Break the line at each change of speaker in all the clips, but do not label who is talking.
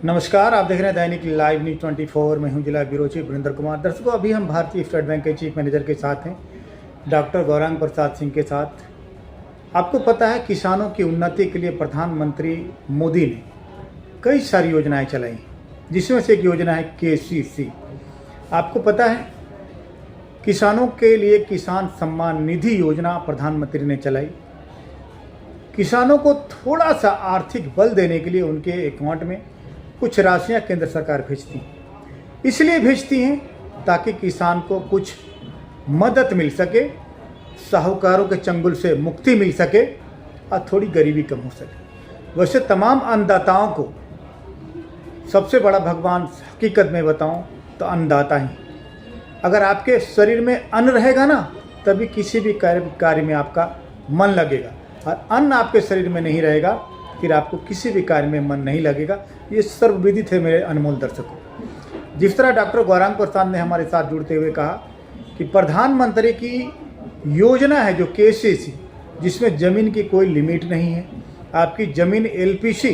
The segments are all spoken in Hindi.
नमस्कार, आप देख रहे हैं दैनिक लाइव न्यूज़ 24। मैं हूं जिला ब्यूरो चीफ वरिंदर कुमार। दर्शकों, अभी हम भारतीय स्टेट बैंक के चीफ मैनेजर के साथ हैं, डॉक्टर गौरांग प्रसाद सिंह के साथ। आपको पता है, किसानों की उन्नति के लिए प्रधानमंत्री मोदी ने कई सारी योजनाएं चलाई, जिसमें से एक योजना है KCC। आपको पता है, किसानों के लिए किसान सम्मान निधि योजना प्रधानमंत्री ने चलाई। किसानों को थोड़ा सा आर्थिक बल देने के लिए उनके अकाउंट में कुछ राशियां केंद्र सरकार भेजती हैं। इसलिए भेजती हैं ताकि किसान को कुछ मदद मिल सके, साहूकारों के चंगुल से मुक्ति मिल सके और थोड़ी गरीबी कम हो सके। वैसे तमाम अन्नदाताओं को सबसे बड़ा भगवान हकीकत में बताऊं तो अन्नदाता ही। अगर आपके शरीर में अन्न रहेगा ना, तभी किसी भी कार्य में आपका मन लगेगा, और अन्न आपके शरीर में नहीं रहेगा फिर आपको किसी भी कार्य में मन नहीं लगेगा। ये सर्वविदित है मेरे अनमोल दर्शकों। जिस तरह डॉक्टर गौरांग प्रसाद ने हमारे साथ जुड़ते हुए कहा कि प्रधानमंत्री की योजना है जो KCC, जिसमें ज़मीन की कोई लिमिट नहीं है। आपकी ज़मीन LPC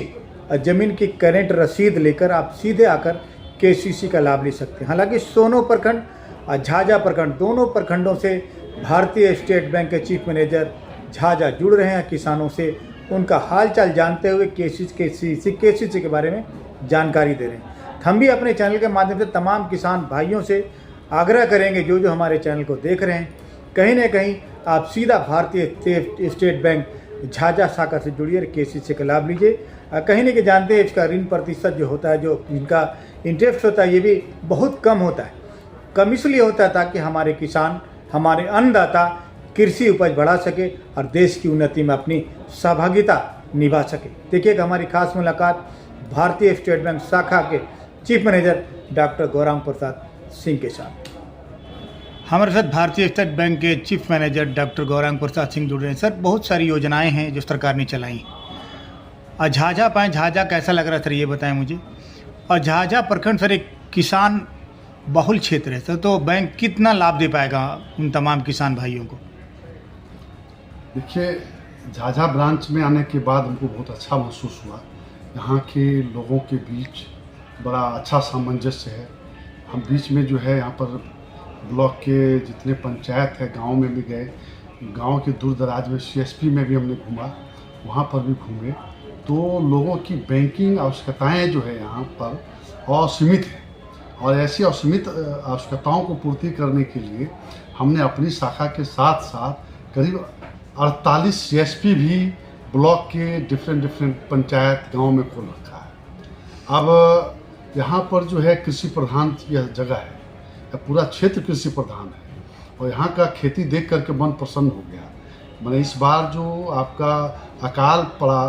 और ज़मीन की करेंट रसीद लेकर आप सीधे आकर KCC का लाभ ले सकते हैं। हालांकि सोनो प्रखंड और झाझा प्रखंड, दोनों प्रखंडों से भारतीय स्टेट बैंक के चीफ मैनेजर झाझा जुड़ रहे हैं, किसानों से उनका हालचाल जानते हुए KCC के बारे में जानकारी दे रहे हैं। हम भी अपने चैनल के माध्यम से तमाम किसान भाइयों से आग्रह करेंगे, जो हमारे चैनल को देख रहे हैं, कहीं ना कहीं आप सीधा भारतीय स्टेट बैंक झाझा शाखा से जुड़िए और KCC का लाभ लीजिए। कहीं ना कहीं जानते हैं, इसका ऋण प्रतिशत जो होता है, जो इनका इंटरेस्ट होता है, ये भी बहुत कम होता है। कम इसलिए होता है ताकि हमारे किसान, हमारे अन्नदाता कृषि उपज बढ़ा सके और देश की उन्नति में अपनी सहभागिता निभा सके। देखिएगा हमारी खास मुलाकात भारतीय स्टेट बैंक शाखा के chief manager doctor Gaurang Prasad Singh के साथ। हमारे साथ भारतीय स्टेट बैंक के chief manager doctor Gaurang Prasad Singh जुड़ रहे हैं। सर, बहुत सारी योजनाएं हैं जो सरकार ने चलाई, और झाझा कैसा लग रहा है सर, ये बताएं मुझे। और झाझा प्रखंड सर एक किसान बहुल क्षेत्र है सर, तो बैंक कितना लाभ दे पाएगा उन तमाम किसान भाइयों को?
देखिए, झाझा ब्रांच में आने के बाद हमको बहुत अच्छा महसूस हुआ। यहाँ के लोगों के बीच बड़ा अच्छा सामंजस्य है। हम बीच में जो है यहाँ पर ब्लॉक के जितने पंचायत है, गांव में भी गए, गांव के दूर दराज में CSP में भी हमने घूमा, वहाँ पर भी घूमे। तो लोगों की बैंकिंग आवश्यकताएँ जो है यहाँ पर असीमित है, और ऐसी असीमित आवश्यकताओं को पूर्ति करने के लिए हमने अपनी शाखा के साथ साथ करीब 48 CSP भी ब्लॉक के डिफरेंट पंचायत गांव में खोल रखा है। अब यहाँ पर जो है कृषि प्रधान यह जगह है, यह पूरा क्षेत्र कृषि प्रधान है, और यहाँ का खेती देख करके मन प्रसन्न हो गया। मैंने इस बार जो आपका अकाल पड़ा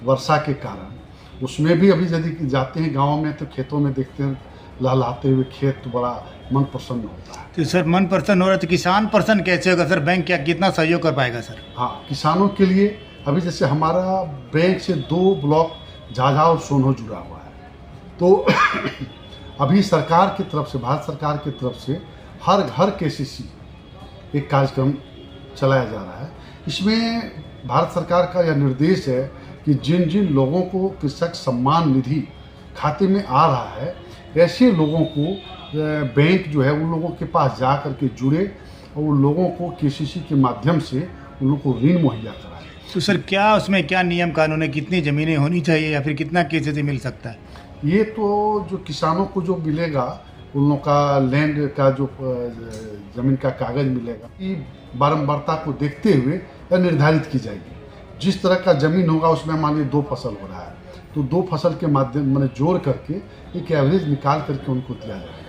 वर्षा के कारण, उसमें भी अभी यदि जाते हैं गाँव में तो खेतों में देखते हैं लहलाते हुए खेत, तो बड़ा मन प्रसन्न होता है।
तो सर मन प्रसन्न हो रहा है, तो किसान प्रसन्न कैसे होगा सर? बैंक क्या कितना सहयोग कर पाएगा सर?
हाँ, किसानों के लिए अभी जैसे हमारा बैंक से 2 ब्लॉक झाझा और सोनो जुड़ा हुआ है, तो अभी सरकार की तरफ से, भारत सरकार की तरफ से हर घर KCC एक कार्यक्रम चलाया जा रहा है। इसमें भारत सरकार का यह निर्देश है कि जिन जिन लोगों को कृषक सम्मान निधि खाते में आ रहा है, ऐसे लोगों को बैंक जो है उन लोगों के पास जा कर के जुड़े और उन लोगों को KCC के माध्यम से उन लोगों को ऋण मुहैया कराए।
तो सर क्या उसमें क्या नियम कानून है, कितनी ज़मीनें होनी चाहिए या फिर कितना KCC मिल सकता है?
ये तो जो किसानों को जो मिलेगा, उन लोगों का लैंड का जो ज़मीन का कागज़ मिलेगा, ये बारंबारता को देखते हुए यह निर्धारित की जाएगी। जिस तरह का ज़मीन होगा उसमें मान लीजिए 2 फसल हो रहा है, तो 2 फसल के माध्यम मैंने जोड़ करके एक एवरेज निकाल करके उनको दिया जाएगा।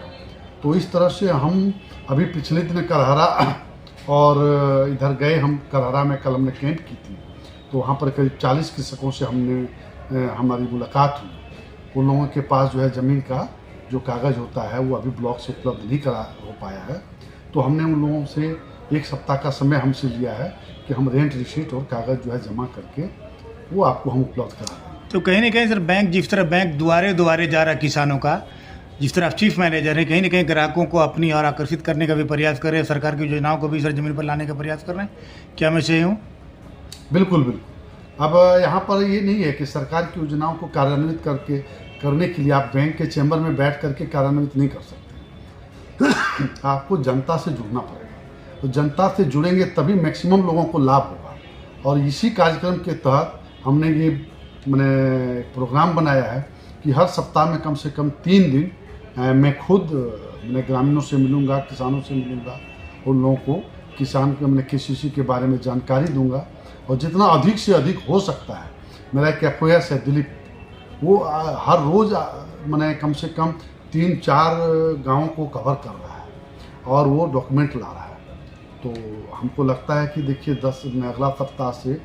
तो इस तरह से हम अभी पिछले दिन करहरा और इधर गए, हम करहरा में कल हमने कैंप की थी, तो वहाँ पर करीब 40 कृषकों से हमारी मुलाकात हुई। उन लोगों के पास जो है ज़मीन का जो कागज़ होता है वो अभी ब्लॉक से उपलब्ध नहीं करा हो पाया है, तो हमने उन लोगों से 1 सप्ताह का समय हमसे लिया है कि हम रेंट रिसीट और कागज़ जो है जमा करके वो आपको हम उपलब्ध करा दें।
तो कहीं ना कहीं सर बैंक, जिस तरह बैंक दुआरे जा रहा है किसानों का, जिस तरह आप चीफ मैनेजर हैं, कहीं ना कहीं ग्राहकों को अपनी और आकर्षित करने का भी प्रयास कर रहे हैं, सरकार की योजनाओं को भी सर ज़मीन पर लाने का प्रयास कर रहे हैं, क्या मैं सही हूँ?
बिल्कुल। अब यहाँ पर ये नहीं है कि सरकार की योजनाओं को कार्यान्वित करके करने के लिए आप बैंक के चैम्बर में बैठ करके कार्यान्वित नहीं कर सकते। आपको जनता से जुड़ना पड़ेगा, तो जनता से जुड़ेंगे तभी मैक्सिमम लोगों को लाभ होगा। और इसी कार्यक्रम के तहत हमने ये मैंने प्रोग्राम बनाया है कि हर सप्ताह में कम से कम 3 दिन मैं खुद मैंने ग्रामीणों से मिलूँगा, किसानों से मिलूँगा, उन लोगों को किसान के मैंने KCC के बारे में जानकारी दूंगा। और जितना अधिक से अधिक हो सकता है, मेरा एक एफओएस है दिलीप, वो हर रोज़ मैंने कम से कम 3-4 गाँवों को कवर कर रहा है और वो डॉक्यूमेंट ला रहा है। तो हमको लगता है कि देखिए अगला सप्ताह से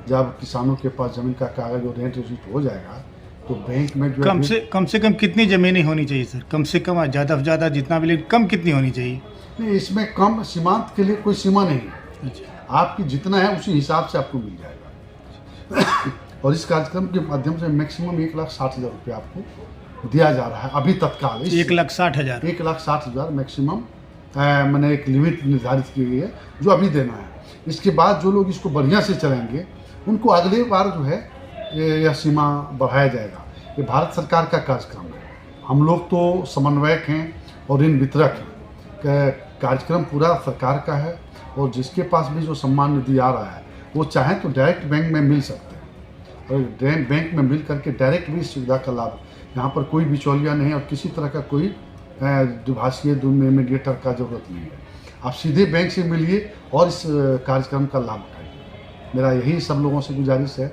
जब किसानों के पास ज़मीन का कागज़ और रेंट रसीद हो जाएगा तो बैंक में जो
कम से कम कितनी ज़मीनें होनी चाहिए सर? कम से कम, ज़्यादा से ज़्यादा जितना भी, लेकिन कम कितनी होनी चाहिए?
नहीं, इसमें कम सीमांत के लिए कोई सीमा नहीं है।
अच्छा।
आपकी जितना है उसी हिसाब से आपको मिल जाएगा। और इस कार्यक्रम के माध्यम से मैक्सिमम 1,60,000 रुपये आपको दिया जा रहा है अभी तत्काल।
1,60,000
1,60,000 मैक्सिमम मैंने एक लिमिट निर्धारित की गई है जो अभी देना है। इसके बाद जो लोग इसको बढ़िया से चलेंगे उनको अगले बार जो है यह सीमा बढ़ाया जाएगा। ये भारत सरकार का कार्यक्रम है, हम लोग तो समन्वयक हैं और ऋण वितरक हैं। कार्यक्रम पूरा सरकार का है और जिसके पास भी जो सम्मान निधि आ रहा है वो चाहे तो डायरेक्ट बैंक में मिल सकते हैं और बैंक में मिल करके डायरेक्ट भी इस सुविधा का लाभ। यहाँ पर कोई बिचौलिया नहीं और किसी तरह का कोई दुभाषीय मीडिएटर का जरूरत नहीं है। आप सीधे बैंक से मिलिए और इस कार्यक्रम का लाभ उठाइए। मेरा यही सब लोगों से गुजारिश है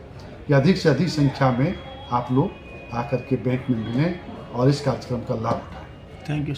कि अधिक से अधिक संख्या में आप लोग आकर के बैंक में मिलें और इस कार्यक्रम का लाभ उठाएं।
Thank you.